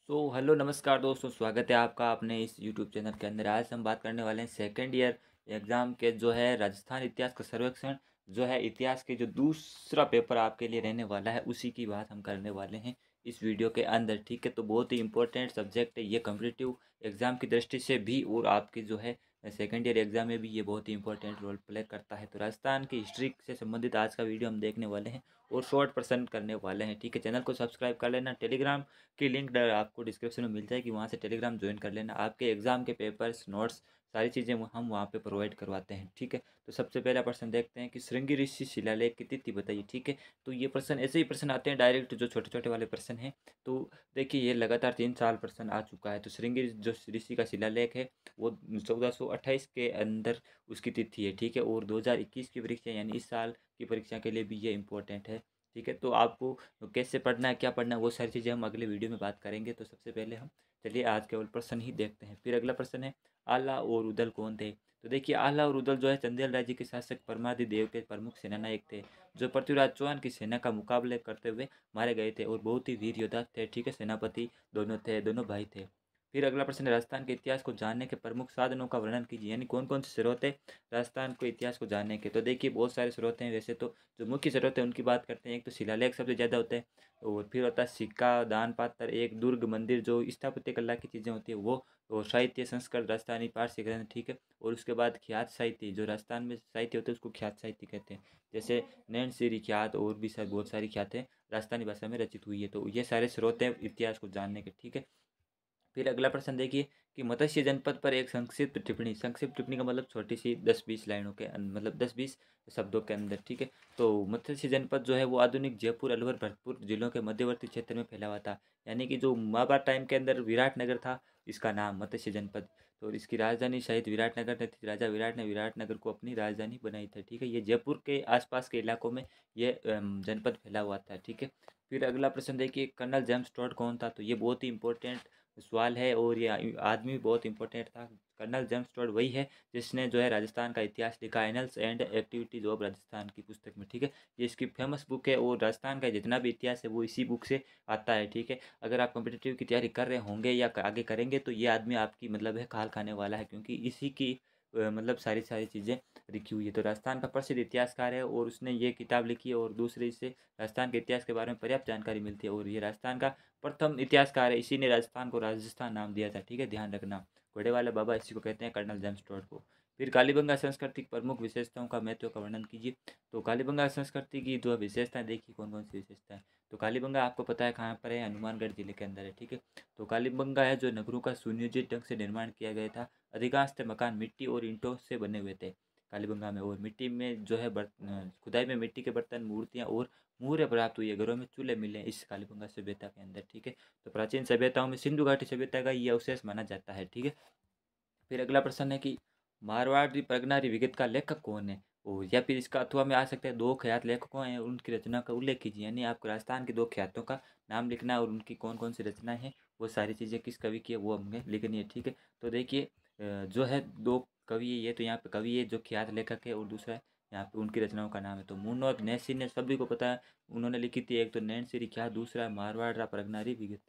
Hello नमस्कार दोस्तों, स्वागत है आपका अपने इस यूट्यूब चैनल के अंदर। आज हम बात करने वाले हैं सेकंड ईयर एग्ज़ाम के जो है राजस्थान इतिहास का सर्वेक्षण जो है इतिहास के जो दूसरा पेपर आपके लिए रहने वाला है, उसी की बात हम करने वाले हैं इस वीडियो के अंदर। ठीक है, तो बहुत ही इंपॉर्टेंट सब्जेक्ट है ये कॉम्पिटिटिव एग्ज़ाम की दृष्टि से भी, और आपकी जो है सेकंड ईयर एग्ज़ाम में भी ये बहुत ही इंपॉर्टेंट रोल प्ले करता है। तो राजस्थान की हिस्ट्री से संबंधित आज का वीडियो हम देखने वाले हैं और शॉर्ट प्रश्न करने वाले हैं। ठीक है, चैनल को सब्सक्राइब कर लेना। टेलीग्राम की लिंक आपको डिस्क्रिप्शन में मिल जाएगी, वहाँ से टेलीग्राम ज्वाइन कर लेना। आपके एग्ज़ाम के पेपर्स, नोट्स, सारी चीज़ें हम वहाँ पे प्रोवाइड करवाते हैं। ठीक है, तो सबसे पहला प्रश्न देखते हैं कि श्रृंगी ऋषि शिलालेख की तिथि बताइए। ठीक है, तो ये प्रश्न ऐसे ही प्रश्न आते हैं डायरेक्ट, जो छोटे छोटे वाले प्रश्न हैं। तो देखिए, ये लगातार 3 साल प्रश्न आ चुका है। तो श्रृंगी जो ऋषि का शिलालेख है वो 1428 के अंदर उसकी तिथि है। ठीक है, और 2021 की परीक्षा यानी इस साल की परीक्षा के लिए भी ये इम्पोर्टेंट है। ठीक है, तो आपको कैसे पढ़ना है, क्या पढ़ना है, वो सारी चीज़ें हम अगले वीडियो में बात करेंगे। तो सबसे पहले हम चलिए आज केवल प्रश्न ही देखते हैं। फिर अगला प्रश्न है, आला और उदल कौन थे। तो देखिए, आला और उदल जो है चंदेल राज्य के शासक परमादिदेव के प्रमुख सेनानायक थे, जो पृथ्वीराज चौहान की सेना का मुकाबले करते हुए मारे गए थे और बहुत ही वीर योद्धा थे। ठीक है, सेनापति दोनों थे, दोनों भाई थे। फिर अगला प्रश्न है, राजस्थान के इतिहास को जानने के प्रमुख साधनों का वर्णन कीजिए, यानी कौन कौन से स्रोत है राजस्थान को इतिहास को जानने के। तो देखिए, बहुत सारे स्रोत हैं वैसे तो। जो मुख्य स्रोत है उनकी बात करते हैं। एक तो शिलालेख सबसे ज़्यादा होता है, और फिर होता है सिक्का, दान पात्र, एक दुर्ग, मंदिर जो स्थापत्य कला की चीज़ें होती है वो, और साहित्य, संस्कृत, राजस्थानी पारसी ग्रंथ। ठीक है, और उसके बाद ख्यात साहित्य, जो राजस्थान में साहित्य होते हैं उसको ख्यात साहित्य कहते हैं। जैसे नैन सीरी ख्यात, और भी बहुत सारी ख्यातें राजस्थानी भाषा में रचित हुई है। तो ये सारे स्रोत हैं इतिहास को जानने के। ठीक है, फिर अगला प्रश्न देखिए कि मत्स्य जनपद पर एक संक्षिप्त टिप्पणी। संक्षिप्त टिप्पणी का मतलब छोटी सी 10-20 लाइनों के मतलब 10-20 शब्दों के अंदर। ठीक है, तो मत्स्य जनपद जो है वो आधुनिक जयपुर, अलवर, भरतपुर जिलों के मध्यवर्ती क्षेत्र में फैला हुआ था। यानी कि जो महाभारत टाइम के अंदर विराटनगर था, इसका नाम मत्स्य जनपद। तो इसकी राजधानी शायद विराटनगर ने थी। राजा विराट ने विराटनगर को अपनी राजधानी बनाई थी। ठीक है, ये जयपुर के आसपास के इलाकों में ये जनपद फैला हुआ था। ठीक है, फिर अगला प्रश्न देखिए, कर्नल जेम्स टोड कौन था। तो ये बहुत ही इंपॉर्टेंट सवाल है, और ये आदमी भी बहुत इंपॉर्टेंट था। कर्नल जेम्स टोड वही है जिसने जो है राजस्थान का इतिहास लिखा, annuls and activities of Rajasthan की पुस्तक में। ठीक है, ये इसकी फेमस बुक है, और राजस्थान का जितना भी इतिहास है वो इसी बुक से आता है। ठीक है, अगर आप कॉम्पिटिटिव की तैयारी कर रहे होंगे या आगे करेंगे तो ये आदमी आपकी मतलब है खाल खाने वाला है, क्योंकि इसी की मतलब सारी सारी चीज़ें लिखी हुई है। तो राजस्थान का प्रसिद्ध इतिहासकार है, और उसने ये किताब लिखी है, और दूसरे इससे राजस्थान के इतिहास के बारे में पर्याप्त जानकारी मिलती है। और ये राजस्थान का प्रथम इतिहासकार है, इसी ने राजस्थान को राजस्थान नाम दिया था। ठीक है, ध्यान रखना। घोड़े वाले बाबा इसी को कहते हैं, कर्नल जेम्स टोड को। फिर कालीबंगा संस्कृति की प्रमुख विशेषताओं का महत्व का वर्णन कीजिए। तो कालीबंगा संस्कृति की जो विशेषताएं देखिए, कौन कौन सी विशेषताएं। तो कालीबंगा आपको पता है कहाँ पर है, हनुमानगढ़ जिले के अंदर है। ठीक है, तो कालीबंगा है जो नगरों का सुनियोजित ढंग से निर्माण किया गया था। अधिकांश मकान मिट्टी और ईंटों से बने हुए थे कालीबंगा में, और मिट्टी में जो है खुदाई में मिट्टी के बर्तन, मूर्तियाँ और मूर्य प्राप्त हुई है। घरों में चूल्हे मिले हैं इस कालीबंगा सभ्यता के अंदर। ठीक है, तो प्राचीन सभ्यताओं में सिंधु घाटी सभ्यता का ये अवशेष माना जाता है। ठीक है, फिर अगला प्रश्न है कि मारवाड़ी प्रगनारी विगत का लेखक कौन है। और या फिर इसका अथवा में आ सकता है, दो ख्यात लेखकों हैं उनकी रचना का उल्लेख कीजिए। यानी आपको राजस्थान के दो ख्यातों का नाम लिखना है, और उनकी कौन कौन सी रचनाएं हैं, वो सारी चीज़ें किस कवि की है वो हमें लिखनी है। ठीक है, तो देखिए जो है दो कवि है ये, तो यहाँ पे कवि है जो ख्यात लेखक है, और दूसरा है यहाँ पे उनकी रचनाओं का नाम है। तो मुन्नोत नैसी ने सभी को पता है, उन्होंने लिखी थी। एक तो नैन श्री ख्यात, दूसरा है मारवाड़ प्रगनारी विगत।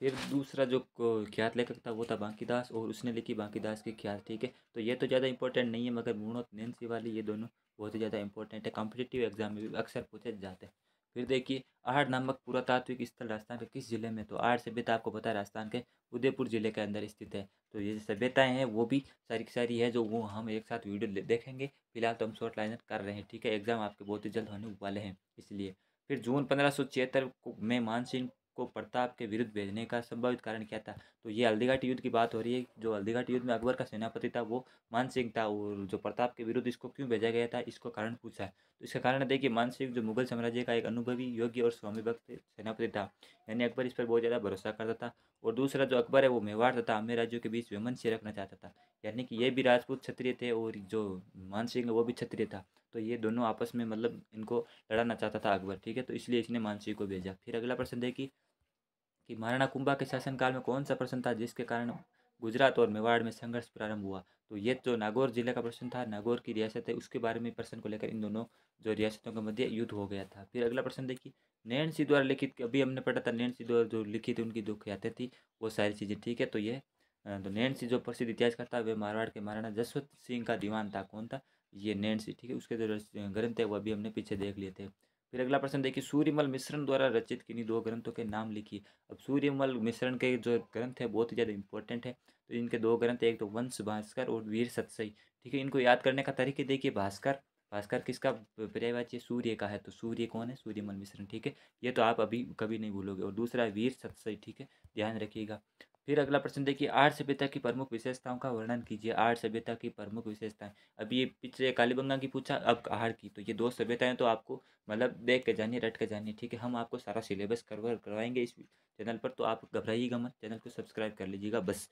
फिर दूसरा जो ख्यात लेखक था वो था बांकीदास, और उसने लिखी बांकीदास की ख्यात। ठीक है, तो ये तो ज़्यादा इंपॉर्टेंट नहीं है, मगर मुणोत नैंसी वाली ये दोनों बहुत ही ज़्यादा इंपॉर्टेंट है, कॉम्पिटिटिव एग्जाम में भी अक्सर पूछे जाते हैं। फिर देखिए, आहड़ नामक पुरातात्विक स्थल राजस्थान के किस जिले में। तो आहड़ सभ्यता आपको पता है राजस्थान के उदयपुर जिले के अंदर स्थित है। तो ये सभ्यताएं हैं वो भी सारी की सारी है, जो वो हम एक साथ वीडियो देखेंगे। फिलहाल तो हम शॉर्ट लाइनर कर रहे हैं। ठीक है, एग्जाम आपके बहुत ही जल्द होने वाले हैं इसलिए। फिर जून 1576 में मानसिंह को प्रताप के विरुद्ध भेजने का संभावित कारण क्या था। तो ये हल्दीघाटी युद्ध की बात हो रही है। जो हल्दीघाटी युद्ध में अकबर का सेनापति था वो मान सिंह था, और जो प्रताप के विरुद्ध इसको क्यों भेजा गया था, इसको कारण पूछा है। तो इसका कारण देखिए, मान सिंह जो मुगल साम्राज्य का एक अनुभवी, योग्य और स्वामी भक्त सेनापति था, यानी अकबर इस पर बहुत ज़्यादा भरोसा करता था। और दूसरा जो अकबर है वो मेवाड़ तथा अन्य राज्यों के बीच वैमनस्य रखना चाहता था, यानी कि ये भी राजपूत क्षत्रिय थे, और जो मान सिंह है वो भी क्षत्रिय था। तो ये दोनों आपस में मतलब इनको लड़ाना चाहता था अकबर। ठीक है, तो इसलिए इसने मान सिंह को भेजा। फिर अगला प्रश्न देखिए कि महाराणा कुंभा के शासनकाल में कौन सा प्रश्न था जिसके कारण गुजरात और मेवाड़ में संघर्ष प्रारंभ हुआ। तो ये जो नागौर जिले का प्रश्न था, नागौर की रियासत है, उसके बारे में प्रश्न को लेकर इन दोनों जो रियासतों के मध्य युद्ध हो गया था। फिर अगला प्रश्न देखिए, नैन्सी द्वारा लिखित, अभी हमने पढ़ा था नैन्सी द्वारा जो लिखित उनकी जो ख्यातें थी वो सारी चीज़ें, ठीक है। तो ये तो नैन्सी जो प्रसिद्ध इतिहासकार था वे मारवाड़ के महाराणा जसवंत सिंह का दीवान था। कौन था? ये नैन्सी, ठीक है। उसके जो ग्रंथ है वो अभी हमने पीछे देख लिए थे। फिर अगला प्रश्न देखिए, सूर्यमल मिश्रण द्वारा रचित किन्हीं दो ग्रंथों के नाम लिखिए। अब सूर्यमल मिश्रण के जो ग्रंथ है बहुत ही ज़्यादा इंपॉर्टेंट है। तो इनके दो ग्रंथ है, एक तो वंश भास्कर और वीर सतसई, ठीक है। इनको याद करने का तरीके देखिए, भास्कर, भास्कर किसका पर्यायवाची? सूर्य का है, तो सूर्य कौन है? सूर्यमल मिश्रण, ठीक है। ये तो आप अभी कभी नहीं भूलोगे। और दूसरा है वीर सतसई, ठीक है, ध्यान रखिएगा। फिर अगला प्रश्न देखिए, आर्य सभ्यता की प्रमुख विशेषताओं का वर्णन कीजिए। आर्य सभ्यता की प्रमुख विशेषताएं, अभी ये पिछले कालीबंगा की पूछा, अब आहार की। तो ये दो सभ्यताएं तो आपको मतलब देख के जानिए, रट के जानिए, ठीक है। हम आपको सारा सिलेबस कवर करवाएंगे इस चैनल पर, तो आप घबराइएगा मत, चैनल को सब्सक्राइब कर लीजिएगा बस।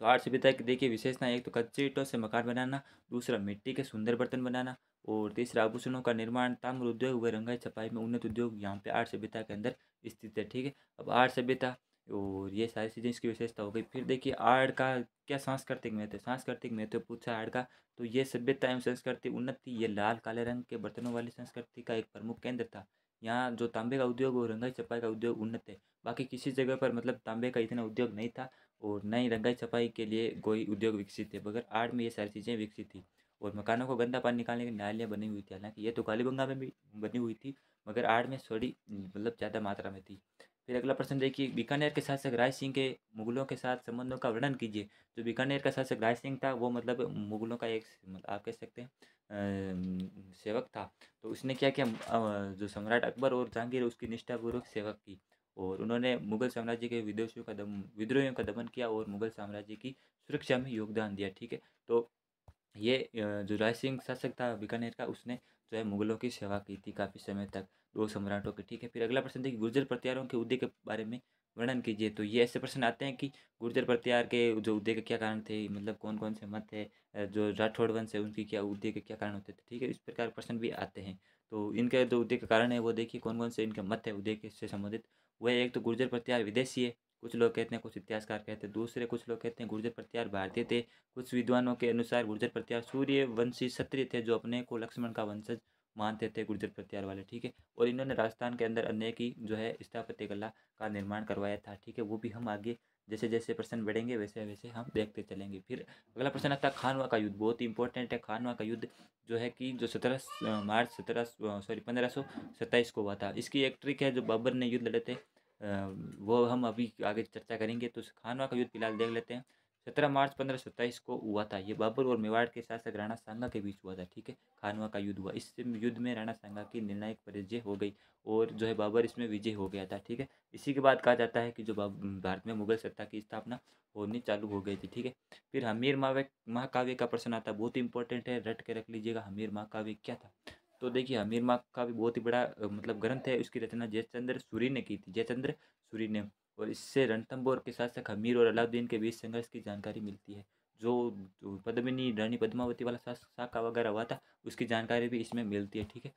तो आर्ट सभ्यता की देखिए विशेषता, एक तो कच्चे ईंटों से मकान बनाना, दूसरा मिट्टी के सुंदर बर्तन बनाना, और तीसरा आभूषणों का निर्माण, ताम्र उद्योग व रंगाई छपाई में उन्नत उद्योग यहाँ पे आर्ट सभ्यता के अंदर स्थित है, ठीक है। अब आर्ट सभ्यता और ये सारी चीज़ें इसकी विशेषता हो गई। फिर देखिए आर्ट का क्या सांस्कृतिक महत्व है। सांस्कृतिक महत्व पूछा आर्ट का, तो ये सभ्यता एवं संस्कृति उन्नत थी। ये लाल काले रंग के बर्तनों वाली संस्कृति का एक प्रमुख केंद्र था। यहाँ जो तांबे का उद्योग और रंगाई छपाई का उद्योग उन्नत है। बाकी किसी जगह पर मतलब तांबे का इतना उद्योग नहीं था, और नई रंगाई छपाई के लिए कोई उद्योग विकसित थे, मगर आर्ट में ये सारी चीज़ें विकसित थी। और मकानों को गंदा पानी निकालने की नालियाँ बनी हुई थी। हालांकि ये तो कालीबंगा में भी बनी हुई थी, मगर आर्ट में थोड़ी मतलब ज़्यादा मात्रा में थी। फिर अगला प्रश्न देखिए, बीकानेर के शासक राय सिंह के मुगलों के साथ संबंधों का वर्णन कीजिए। जो बीकानेर का शासक राय सिंह था वो मतलब मुगलों का एक मतलब आप कह सकते हैं सेवक था। तो उसने क्या किया, जो सम्राट अकबर और जहांगीर उसकी निष्ठापूर्वक सेवक की, और उन्होंने मुगल साम्राज्य के विद्रोहियों का दमन किया और मुगल साम्राज्य की सुरक्षा में योगदान दिया, ठीक है। तो ये जो राय सिंह शासक था बीकानेर का, उसने जो है मुगलों की सेवा की थी काफ़ी समय तक, दो सम्राटों की, ठीक है। फिर अगला प्रश्न देखिए, गुर्जर प्रतिहारों के उदय के बारे में वर्णन कीजिए। तो ये ऐसे प्रश्न आते हैं कि गुर्जर प्रतिहार के जो उदय के क्या कारण थे, मतलब कौन कौन से मत है, जो राठौड़ वंश है उनकी क्या उदय के क्या कारण होते थे, ठीक है। इस प्रकार प्रश्न भी आते हैं। तो इनके जो उदय के कारण है वो देखिए कौन कौन से इनके मत है उदय के से संबंधित। वह एक तो गुर्जर प्रतिहार विदेशी है, कुछ लोग कहते हैं, कुछ इतिहासकार कहते हैं। दूसरे कुछ लोग कहते हैं गुर्जर प्रतिहार भारतीय थे। कुछ विद्वानों के अनुसार गुर्जर प्रतिहार सूर्यवंशी क्षत्रिय थे, जो अपने को लक्ष्मण का वंशज मानते थे, गुर्जर प्रतिहार वाले, ठीक है। और इन्होंने राजस्थान के अंदर अनेक ही जो है स्थापत्य कला का निर्माण करवाया था, ठीक है। वो भी हम आगे जैसे जैसे प्रश्न बढ़ेंगे वैसे वैसे हम देखते चलेंगे। फिर अगला प्रश्न आता है खानवा का युद्ध, बहुत ही इंपॉर्टेंट है। खानवा का युद्ध जो है कि जो 1527 को हुआ था। इसकी एक ट्रिक है, जो बाबर ने युद्ध लड़े थे वो हम अभी आगे चर्चा करेंगे। तो खानवा का युद्ध फिलहाल देख लेते हैं। 17 मार्च 1527 को हुआ था। ये बाबर और मेवाड़ के शासक राणा सांगा के बीच हुआ था, ठीक है। खानवा का युद्ध हुआ, इस युद्ध में राणा सांगा की निर्णायक पराजय हो गई, और जो है बाबर इसमें विजय हो गया था, ठीक है। इसी के बाद कहा जाता है कि जो भारत में मुगल सत्ता की स्थापना होनी चालू हो गई थी, ठीक है। फिर हमीर महाकाव्य का प्रश्न आता है, बहुत ही इंपॉर्टेंट है, रट के रख लीजिएगा। हमीर महाकाव्य क्या था? तो देखिए हमीर महाकाव्य बहुत ही बड़ा मतलब ग्रंथ है। उसकी रचना जयचंद्र सूरी ने की थी, जयचंद्र सूरी ने। और इससे रणथंभौर के शासक हमीर और अलाउद्दीन के बीच संघर्ष की जानकारी मिलती है। जो पद्मिनी रानी पद्मावती वाला साका वगैरह हुआ था, उसकी जानकारी भी इसमें मिलती है, ठीक है।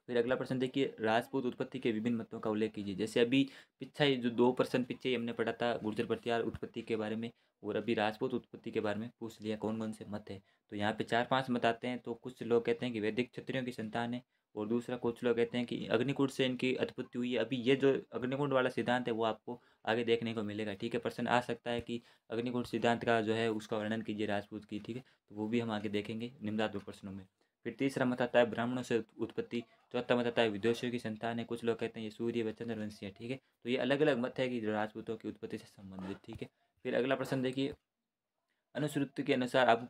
फिर अगला प्रश्न देखिए, राजपूत उत्पत्ति के विभिन्न मतों का उल्लेख कीजिए। जैसे अभी पीछा ही जो 2% पीछे ही हमने पढ़ा था गुर्जर प्रतिहार उत्पत्ति के बारे में, और अभी राजपूत उत्पत्ति के बारे में पूछ लिया कौन कौन से मत है। तो यहाँ पे 4-5 मत आते हैं। तो कुछ लोग कहते हैं कि वैदिक क्षत्रियों की संतान है, और दूसरा कुछ लोग कहते हैं कि अग्निकुंड से इनकी उत्पत्ति हुई है। अभी ये जो अग्निकुंड वाला सिद्धांत है वो आपको आगे देखने को मिलेगा, ठीक है। प्रश्न आ सकता है कि अग्निकुंड सिद्धांत का जो है उसका वर्णन कीजिए राजपूत की, ठीक है। तो वो भी हम आगे देखेंगे निम्नात्मक प्रश्नों में। फिर तीसरा मत आता है ब्राह्मणों से उत्पत्ति। चौथा मत आता है विदेशियों की संतान है। कुछ लोग कहते हैं ये सूर्य व चंद्रवंशी है, ठीक है। तो ये अलग अलग मत है कि जो राजपूतों की उत्पत्ति से संबंधित, ठीक है। फिर अगला प्रश्न देखिए, अनुश्रुति के अनुसार आबू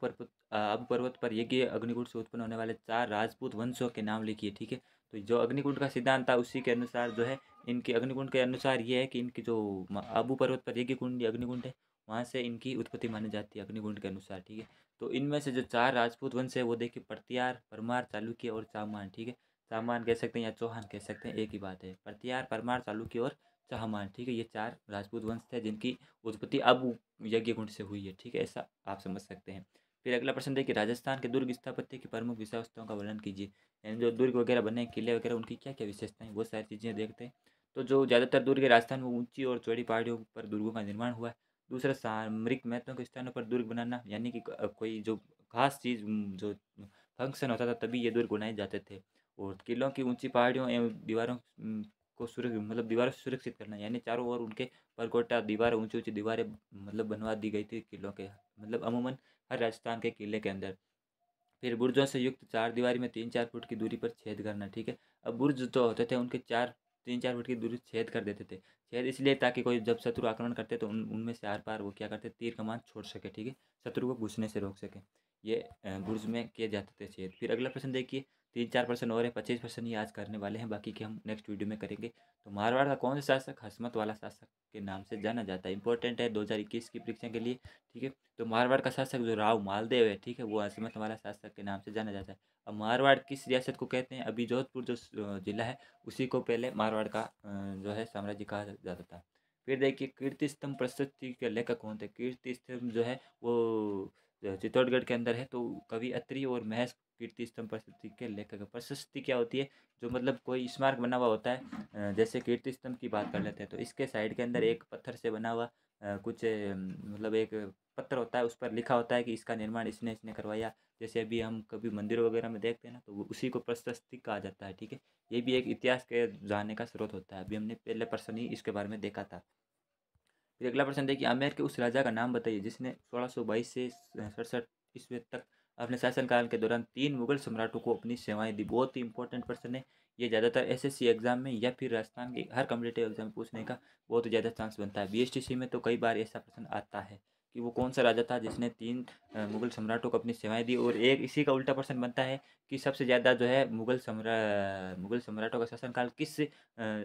पर्वत पर यज्ञ अग्निकुंड से उत्पन्न होने वाले 4 राजपूत वंशों के नाम लिखिए, ठीक है। तो जो अग्निकुंड का सिद्धांत था उसी के अनुसार जो है इनके अग्निकुंड के अनुसार ये है कि इनकी जो आबू पर्वत पर यज्ञ कुंड अग्निकुंड है, वहाँ से इनकी उत्पत्ति मानी जाती है अग्निकुंड के अनुसार, ठीक है। तो इनमें से जो 4 राजपूत वंश है वो देखिए प्रतिहार, परमार, चालुक्य और चाहमान, ठीक है। चाहमान कह सकते हैं या चौहान कह सकते हैं, एक ही बात है। प्रतिहार, परमार, चालुक्य और चाहमान, ठीक है। ये 4 राजपूत वंश थे जिनकी उत्पत्ति अब यज्ञ कुंड से हुई है, ठीक है। ऐसा आप समझ सकते हैं। फिर अगला प्रश्न देखिए, राजस्थान के दुर्ग स्थापत्य की प्रमुख विशेषताओं का वर्णन कीजिए। यानी जो दुर्ग वगैरह बने, किले वगैरह, उनकी क्या क्या विशेषताएं, वो सारी चीज़ें देखते हैं। तो जो ज़्यादातर दुर्ग है राजस्थान में ऊंची और चौड़ी पहाड़ियों पर दुर्गों का निर्माण हुआ है। दूसरा, सामरिक महत्व के स्थानों पर दुर्ग बनाना, यानी कि कोई जो खास चीज़ जो फंक्शन होता था तभी ये दुर्ग बनाए जाते थे। और किलों की ऊंची पहाड़ियों एवं दीवारों को सुरक्षित मतलब दीवारों से सुरक्षित करना, यानी चारों ओर उनके परकोटा दीवार ऊंची ऊंची दीवारें मतलब बनवा दी गई थी किलों के, मतलब अमूमन हर राजस्थान के किले के अंदर। फिर बुर्जों से युक्त चार दीवारी में 3-4 फुट की दूरी पर छेद करना, ठीक है। अब बुर्ज जो होते थे उनके 3-4 फुट की दूरी छेद कर देते थे। छेद इसलिए ताकि कोई जब शत्रु आक्रमण करते तो उनमें से आर पार वो क्या करते, तीर कमान छोड़ सके, ठीक है, शत्रु को घुसने से रोक सके। ये बुर्ज में किए जाते थे छेद। फिर अगला प्रश्न देखिए, 3-4 प्रश्न और है, 25 प्रश्न ये आज करने वाले हैं, बाकी के हम नेक्स्ट वीडियो में करेंगे। तो मारवाड़ का कौन सा शासक हसमत वाला शासक के नाम से जाना जाता है? इंपॉर्टेंट है 2021 की परीक्षा के लिए, ठीक है। तो मारवाड़ का शासक जो राव मालदेव है, ठीक है, वो हसमत वाला शासक के नाम से जाना जाता है। अब मारवाड़ किस रियासत को कहते हैं? अभी जोधपुर जो जिला है उसी को पहले मारवाड़ का जो है साम्राज्य कहा जाता था। फिर देखिए, कीर्ति स्तंभ प्रशस्ति के लेखक कौन थे? कीर्ति स्तंभ जो है वो चित्तौड़गढ़ के अंदर है, तो कवि अत्रि और महेश कीर्ति स्तंभ प्रशस्ति के लेखक है। प्रशस्ति क्या होती है? जो मतलब कोई स्मारक बना हुआ होता है, जैसे कीर्ति स्तंभ की बात कर लेते हैं तो इसके साइड के अंदर एक पत्थर से बना हुआ कुछ मतलब एक पत्र होता है, उस पर लिखा होता है कि इसका निर्माण इसने इसने करवाया। जैसे अभी हम कभी मंदिरों वगैरह में देखते हैं ना, तो उसी को प्रशस्ति कहा जाता है, ठीक है। ये भी एक इतिहास के जानने का स्रोत होता है। अभी हमने पहले प्रश्न ही इसके बारे में देखा था। फिर अगला प्रश्न देखिए, आमेर के उस राजा का नाम बताइए जिसने 1622 से 67 ईस्वी तक अपने शासनकाल के दौरान 3 मुगल सम्राटों को अपनी सेवाएं दी। बहुत ही इंपॉर्टेंट प्रश्न है ये, ज़्यादातर एसएससी एग्जाम में या फिर राजस्थान के हर कम्पिटेटिव एग्जाम में पूछने का बहुत ज़्यादा चांस बनता है। बीएसटीसी में तो कई बार ऐसा प्रश्न आता है कि वो कौन सा राजा था जिसने 3 मुगल सम्राटों को अपनी सेवाएं दी। और एक इसी का उल्टा प्रश्न बनता है कि सबसे ज़्यादा जो है मुगल सम्राटों का शासनकाल किस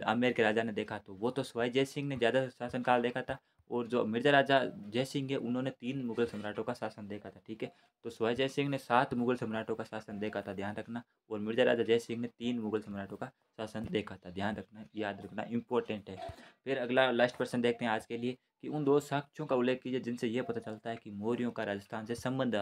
आमेर के राजा ने देखा? तो वो तो सवाई जय सिंह ने ज़्यादा शासनकाल देखा था, और जो मिर्ज़ा राजा जय सिंह है उन्होंने 3 मुगल सम्राटों का शासन देखा था, ठीक है। तो सवाई जय सिंह ने 7 मुगल सम्राटों का शासन देखा था, ध्यान रखना। और मिर्ज़ा राजा जय सिंह ने 3 मुगल सम्राटों का शासन देखा था, ध्यान रखना, याद रखना, इंपॉर्टेंट है। फिर अगला लास्ट प्रश्न देखते हैं आज के लिए कि उन 2 साक्ष्यों का उल्लेख कीजिए जिनसे यह पता चलता है कि मौर्यों का राजस्थान से संबंध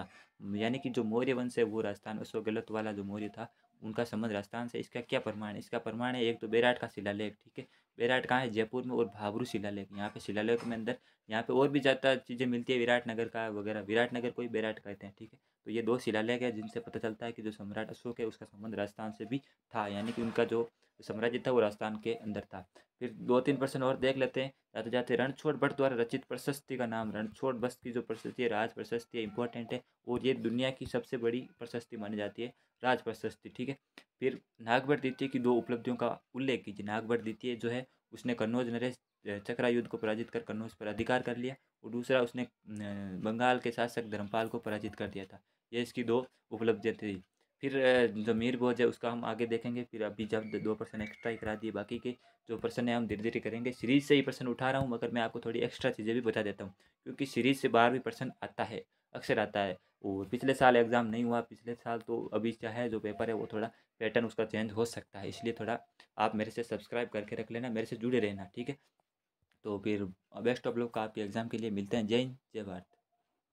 यानी कि जो मौर्य वंश है वो राजस्थान, अशोक गहलोत वाला जो मौर्य था उनका संबंध राजस्थान से। इसका क्या प्रमाण है? इसका प्रमाण है एक तो बेराट का शिलालेख, ठीक है। बेराट कहाँ है? जयपुर में। और भाबरू शिलालेख, यहाँ पे शिलालेख में अंदर यहाँ पे और भी ज़्यादा चीज़ें मिलती है, विराटनगर का वगैरह, विराटनगर को ही बेराट कहते हैं, ठीक है। तो ये 2 शिलालेख है जिनसे पता चलता है कि जो सम्राट अशोक है उसका संबंध राजस्थान से भी था, यानी कि उनका जो साम्राज्य था वो राजस्थान के अंदर था। फिर 2-3 प्रश्न और देख लेते हैं जाते जाते। रणछोड़ भट्ट द्वारा रचित प्रशस्ति का नाम? रणछोड़ भट्ट की जो प्रशस्ति है राज प्रशस्ति है, इंपॉर्टेंट है, और ये दुनिया की सबसे बड़ी प्रशस्ति मानी जाती है, राज प्रशस्ति, ठीक है। फिर नागभट्ट द्वितीय की 2 उपलब्धियों का उल्लेख कीजिए। नागभट्ट द्वितीय जो है उसने कन्नौज नरेश चक्रा युद्ध को पराजित कर कन्नौज पर अधिकार कर लिया, और दूसरा उसने बंगाल के शासक धर्मपाल को पराजित कर दिया था। ये इसकी 2 उपलब्धियाँ थी। फिर जो मीर भोज है उसका हम आगे देखेंगे। फिर अभी जब 2 प्रश्न एक्स्ट्रा ही करा दिए, बाकी के जो प्रश्न है हम धीरे धीरे करेंगे। सीरीज से ही प्रश्न उठा रहा हूँ, मगर मैं आपको थोड़ी एक्स्ट्रा चीज़ें भी बता देता हूँ, क्योंकि सीरीज से 12वीं प्रश्न आता है, अक्सर आता है। और पिछले साल एग्ज़ाम नहीं हुआ, पिछले साल तो अभी क्या है जो पेपर है वो थोड़ा पैटर्न उसका चेंज हो सकता है, इसलिए थोड़ा आप मेरे से सब्सक्राइब करके रख लेना, मेरे से जुड़े रहना, ठीक है। तो फिर बेस्ट ऑफ लक आपके एग्ज़ाम के लिए। मिलते हैं। जय हिंद, जय भारत।